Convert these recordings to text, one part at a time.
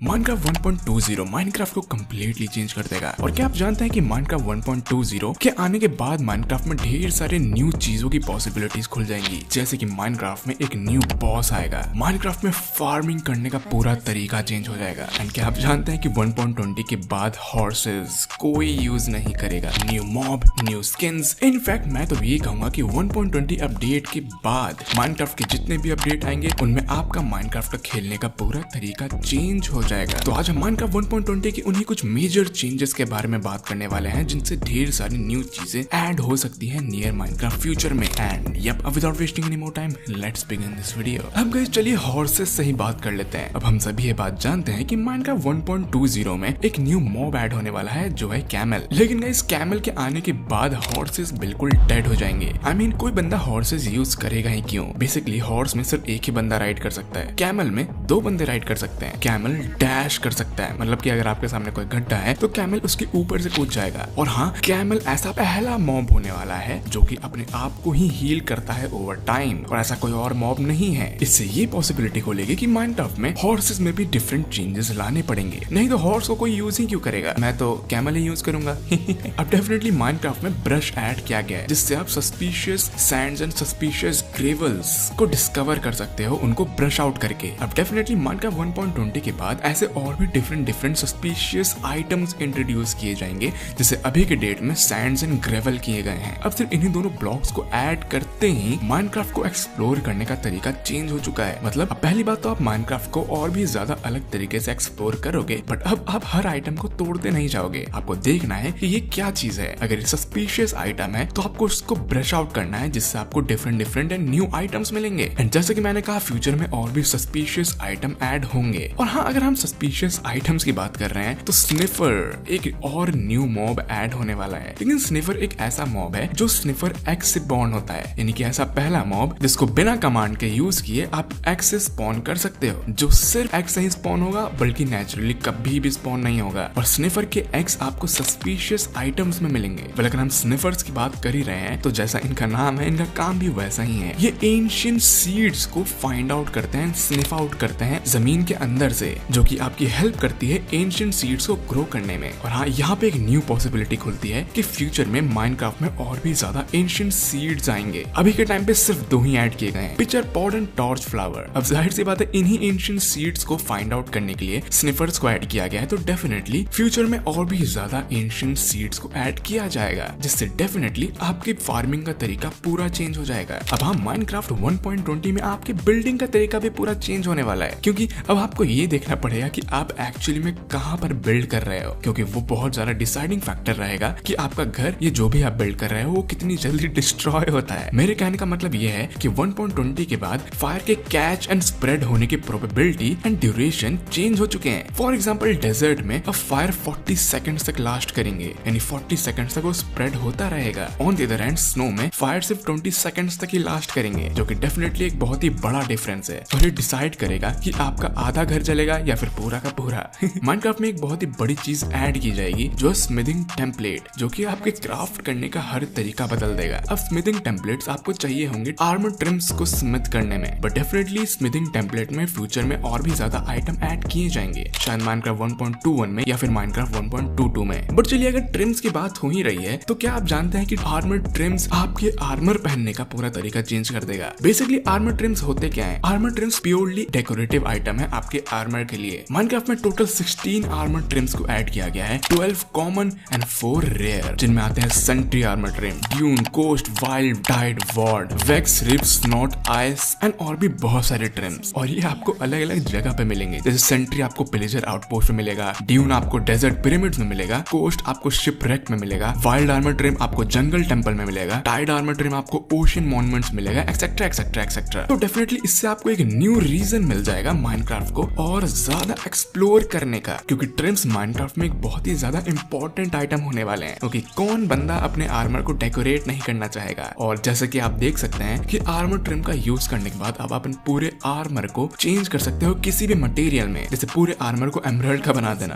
Minecraft 1.20 Minecraft को completely change कर देगा। और क्या आप जानते हैं कि माइनक्राफ्ट 1.20 के आने के बाद माइनक्राफ्ट में ढेर सारे न्यू चीजों की पॉसिबिलिटीज खुल जाएंगी। जैसे कि माइनक्राफ्ट में एक न्यू बॉस आएगा, माइनक्राफ्ट में फार्मिंग करने का पूरा तरीका चेंज हो जाएगा। एंड क्या आप जानते हैं कि 1.20 के बाद हॉर्सेस कोई यूज नहीं करेगा, new mob, new skins. In fact मैं तो ये कहूंगा कि 1.20 अपडेट के बाद माइनक्राफ्ट के जितने भी अपडेट आएंगे उनमें आपका माइनक्राफ्ट का खेलने का पूरा तरीका चेंज हो जाएगा। तो आज हम माइनक्राफ्ट 1.20 की उन्हीं कुछ मेजर चेंजेस के बारे में बात करने वाले हैं जिनसे ढेर सारी न्यू चीजें ऐड हो सकती हैं नियर माइनक्राफ्ट फ्यूचर में। And yup, without wasting any more time, let's begin this video. अब गाइस चलिए हॉर्सेस से ही बात कर लेते हैं। अब हम सभी ये बात जानते हैं कि माइनक्राफ्ट 1.20 में एक न्यू मॉब ऐड होने वाला है जो है कैमल। लेकिन गाइस कैमल के आने के बाद हॉर्सेस बिल्कुल डेड हो जाएंगे। आई मीन कोई बंदा हॉर्सेस यूज करेगा ही क्यों? बेसिकली हॉर्स में सिर्फ एक ही बंदा राइड कर सकता है, कैमल में 2 बंदे राइड कर सकते हैं। कैमल डैश कर सकता है, मतलब कि अगर आपके सामने कोई गड्ढा है तो कैमल उसके ऊपर से कूद जाएगा। और हाँ, कैमल ऐसा पहला मॉब होने वाला है जो कि अपने आप को ही हील करता है ओवर टाइम, और ऐसा कोई और मॉब नहीं है। इससे ये पॉसिबिलिटी खोलेगी कि माइनक्राफ्ट में हॉर्सेस में भी डिफरेंट चेंजेस लाने पड़ेंगे, नहीं तो हॉर्स को कोई यूज ही क्यों करेगा? मैं तो कैमल ही यूज करूंगा। अब डेफिनेटली माइनक्राफ्ट में ब्रश ऐड किया गया है जिससे आप suspicious Sands and suspicious gravels को डिस्कवर कर सकते हो उनको ब्रश आउट करके। अब डेफिनेटली माइनक्राफ्ट 1.20 के बाद ऐसे और भी डिफरेंट सस्पिशियस आइटम्स इंट्रोड्यूस किए जाएंगे, जैसे अभी के डेट में सैंड्स एंड ग्रेवल किए गए हैं। अब सिर्फ इन्हीं दोनों ब्लॉक्स को ऐड करते ही माइनक्राफ्ट को एक्सप्लोर करने का तरीका चेंज हो चुका है। मतलब अब पहली बात तो आप माइनक्राफ्ट को और भी ज्यादा अलग तरीके से एक्सप्लोर करोगे, बट अब आप हर आइटम को तोड़ते नहीं जाओगे। आपको देखना है कि ये क्या चीज है। अगर ये सस्पिशियस आइटम है तो आपको उसको ब्रश आउट करना है, जिससे आपको डिफरेंट एंड न्यू आइटम्स मिलेंगे। एंड जैसे कि मैंने कहा, फ्यूचर में और भी सस्पिशियस आइटम ऐड होंगे। और हाँ, अगर हम सस्पिशियस आइटम्स की बात कर रहे हैं तो स्निफर एक और न्यू मॉब ऐड होने वाला है। लेकिन स्निफर एक ऐसा मॉब है जो स्निफर एक्स से बॉर्न होता है, यानी कि ऐसा पहला मॉब जिसको बिना कमांड के यूज किए आप एक्स से स्पॉन कर सकते हो, जो सिर्फ एक्स से ही स्पॉन होगा, बल्कि नेचुरली कभी भी स्पॉन नहीं होगा। और स्निफर के एक्स आपको सस्पिशियस आइटम्स में मिलेंगे। पर अगर हम स्निफर्स की बात कर ही रहे हैं तो जैसा इनका नाम है, इनका काम भी वैसा ही है। ये एंशिएंट सीड्स को फाइंड आउट करते हैं, स्निफ आउट करते हैं जमीन के अंदर से, जो कि आपकी हेल्प करती है एंशिएंट सीड्स को ग्रो करने में। और हाँ, यहाँ पे एक न्यू पॉसिबिलिटी खुलती है कि फ्यूचर में माइनक्राफ्ट में और भी ज्यादा एंशिएंट सीड्स आएंगे। अभी के टाइम पे सिर्फ 2 ही ऐड किए गए हैं, pitcher pod and torch flower. अब जाहिर सी बात है, इन्हीं एंशिएंट सीड्स को फाइंड आउट करने के लिए स्निफर्स को ऐड किया गया है। तो डेफिनेटली फ्यूचर में और भी ज्यादा एंशिएंट सीड्स को ऐड किया जाएगा, जिससे डेफिनेटली आपकी फार्मिंग का तरीका पूरा चेंज हो जाएगा। अब हाँ, माइनक्राफ्ट 1.20 में आपके बिल्डिंग का तरीका भी पूरा चेंज होने वाला है, क्योंकि अब आपको ये देखना पड़ेगा कि आप एक्चुअली में कहाँ पर बिल्ड कर रहे हो, क्योंकि वो बहुत ज्यादा डिसाइडिंग फैक्टर रहेगा कि आपका घर, ये जो भी आप बिल्ड कर रहे हो, वो कितनी जल्दी डिस्ट्रॉय होता है। मेरे कहने का मतलब ये है कि 1.20 के बाद फायर के कैच एंड स्प्रेड होने की प्रोबेबिलिटी एंड ड्यूरेशन चेंज हो चुके हैं। फॉर एग्जांपल, डेजर्ट में अब फायर 40 सेकंड्स तक लास्ट करेंगे, यानी 40 सेकंड्स तक वो स्प्रेड होता रहेगा। On the other hand, snow में फायर सिर्फ 20 सेकंड्स तक ही लास्ट करेंगे, जो कि डेफिनेटली एक बहुत ही बड़ा डिफरेंस है। और ये डिसाइड करेगा कि आपका आधा घर जलेगा या फिर पूरा का पूरा। माइनक्राफ्ट में एक बहुत ही बड़ी चीज ऐड की जाएगी, जो स्मिथिंग टेम्पलेट, जो कि आपके क्राफ्ट करने का हर तरीका बदल देगा। अब स्मिथिंग टेम्पलेट्स आपको चाहिए होंगे आर्मर ट्रिम्स को स्मिथ करने में, बट डेफिनेटली स्मिथिंग टेम्पलेट में फ्यूचर में और भी ज्यादा आइटम ऐड किए जाएंगे, शायद माइनक्राफ्ट 1.21 में या फिर माइनक्राफ्ट 1.22 में। बट चलिए, अगर ट्रिम्स की बात हो ही रही है तो क्या आप जानते हैं कि आर्मर ट्रिम्स आपके आर्मर पहनने का पूरा तरीका चेंज कर देगा? बेसिकली आर्मर ट्रिम्स होते क्या है? Armour TRIMS purely decorative item है आपके आर्मर के लिए। माइनक्राफ्ट में टोटल 16 आर्मर ट्रिम्स को ऐड किया गया है, 12 कॉमन एंड 4 रेयर, जिनमें आते हैं sentry armour trim, dune, coast, wild, tide, ward, vex, ribs, snout, eyes and और भी बहुत सारे ट्रिम्स। और ये आपको अलग अलग जगह पे मिलेंगे। जैसे सेंट्री आपको पिलेजर आउटपोस्ट में मिलेगा, ड्यून आपको डेजर्ट पिरामिड्स में मिलेगा, कोस्ट आपको शिपरेक में मिलेगा, वाइल्ड आर्मर ट्रिम आपको जंगल टेंपल में मिलेगा, टाइड आर्मर ट्रिम आपको ओशन मॉन्यूमेंट्स मिलेगा, एक्सेट्रा एक्सेट्रा एक्सेट्रा। तो डेफिनेटली इससे आपको एक न्यू रीजन मिल जाएगा माइनक्राफ्ट को और ज्यादा एक्सप्लोर करने का, क्योंकि ट्रिम्स माइनक्राफ्ट में एक बहुत ही ज्यादा इंपॉर्टेंट आइटम होने वाले हैं। क्योंकि कौन बंदा अपने आर्मर को डेकोरेट नहीं करना चाहेगा? और जैसे कि आप देख सकते हैं कि आर्मर ट्रिम का यूज करने के बाद अब आप पूरे आर्मर को चेंज कर सकते हो किसी भी मटेरियल में, जैसे पूरे आर्मर को एमराल्ड का बना देना।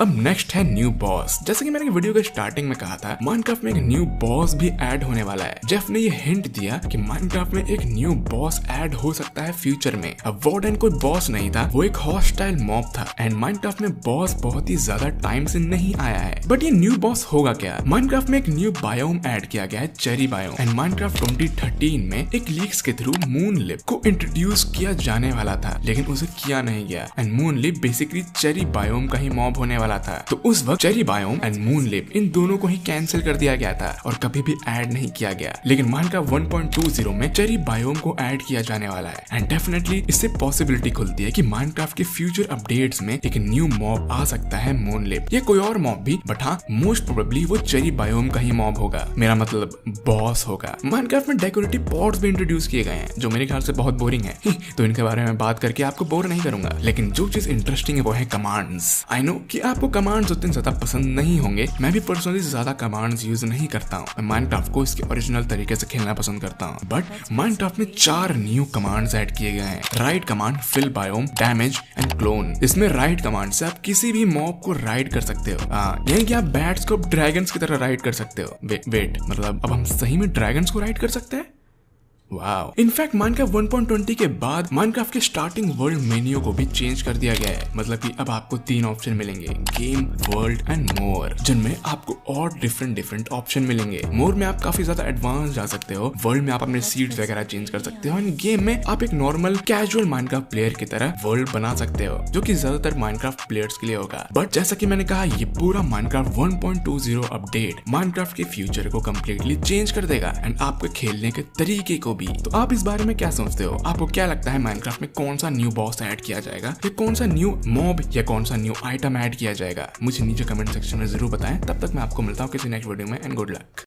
अब नेक्स्ट है न्यू बॉस। जैसे कि मैंने वीडियो के स्टार्टिंग में कहा था, माइनक्राफ्ट में एक न्यू बॉस भी ऐड होने वाला है। जेफ ने ये हिंट दिया कि माइनक्राफ्ट में एक न्यू बॉस ऐड हो सकता है फ्यूचर में। अब वार्डन कोई बॉस नहीं था, वो एक हॉस्टाइल स्टाइल मॉब था एंड माइनक्राफ्ट में बॉस बहुत ही ज्यादा टाइम से नहीं आया है। बट ये न्यू बॉस होगा क्या? माइनक्राफ्ट में एक न्यू बायोम ऐड किया गया है, चेरी बायोम, एंड माइनक्राफ्ट 2013 में एक लीक्स के थ्रू मूनलिप को इंट्रोड्यूस किया जाने वाला था, लेकिन उसे किया नहीं गया एंड मूनलिप बेसिकली चेरी बायोम का ही मॉब होने वाला था। तो उस वक्त चेरी बायोम एंड मूनलिप इन दोनों को ही कैंसिल कर दिया गया था और कभी भी ऐड नहीं किया गया। लेकिन माइनक्राफ्ट 1.20 में चेरी बायोम को ऐड किया जाने वाला है एंड डेफिनेटली इससे पॉसिबिलिटी खुलती है कि माइनक्राफ्ट के फ्यूचर अपडेट्स में एक न्यू मॉब आ सकता है, मूनलिप, या कोई और मॉब भी, बट हाँ मोस्ट प्रोबेबली वो चेरी बायोम का ही मॉब होगा, मेरा मतलब बॉस होगा। माइनक्राफ्ट में डेकोरेटिव पॉड्स भी इंट्रोड्यूस किए गए हैं जो मेरे ख्याल से बहुत बोरिंग है, तो इनके बारे में बात करके आपको बोर नहीं करूंगा। लेकिन जो चीज इंटरेस्टिंग है वो है कमांड्स। आई नो कि आपको कमांड्स उतने ज्यादा पसंद नहीं होंगे, मैं भी पर्सनली ज्यादा कमांड्स यूज नहीं करता हूँ, मैं माइनक्राफ्ट को इसके ओरिजिनल तरीके से खेलना पसंद करता हूँ। बट माइनक्राफ्ट में 4 न्यू कमांड्स ऐड किए गए हैं, ride command, fill biome, damage and clone. इसमें राइड कमांड से आप किसी भी मॉब को राइड कर सकते हो, यानी कि आप बैट्स को ड्रैगन्स की तरह राइड कर सकते हो। वेट, मतलब अब हम सही में ड्रैगन्स को राइड कर सकते हैं? वाओ। इनफैक्ट माइनक्राफ्ट 1.20 के बाद माइनक्राफ्ट के स्टार्टिंग वर्ल्ड मेन्यू को भी चेंज कर दिया गया है, मतलब कि अब आपको 3 ऑप्शन मिलेंगे, गेम, वर्ल्ड एंड मोर, जिनमें आपको और डिफरेंट ऑप्शन मिलेंगे। मोर में आप काफी ज्यादा एडवांस जा सकते हो, वर्ल्ड में आप अपने सीट्स वगैरह चेंज कर सकते हो, एंड गेम में आप एक नॉर्मल कैजुअल माइनक्राफ्ट प्लेयर की तरह वर्ल्ड बना सकते हो, जो कि ज्यादातर माइनक्राफ्ट प्लेयर्स के लिए होगा। बट जैसा कि मैंने कहा, ये पूरा माइनक्राफ्ट 1.20 अपडेट माइनक्राफ्ट के फ्यूचर को कम्प्लीटली चेंज कर देगा एंड आपके खेलने के तरीके को। तो आप इस बारे में क्या सोचते हो? आपको क्या लगता है माइनक्राफ्ट में कौन सा न्यू बॉस ऐड किया जाएगा, या कौन सा न्यू मॉब या कौन सा न्यू आइटम ऐड किया जाएगा? मुझे नीचे कमेंट सेक्शन में जरूर बताएं। तब तक मैं आपको मिलता हूँ किसी नेक्स्ट वीडियो में, एंड गुड लक।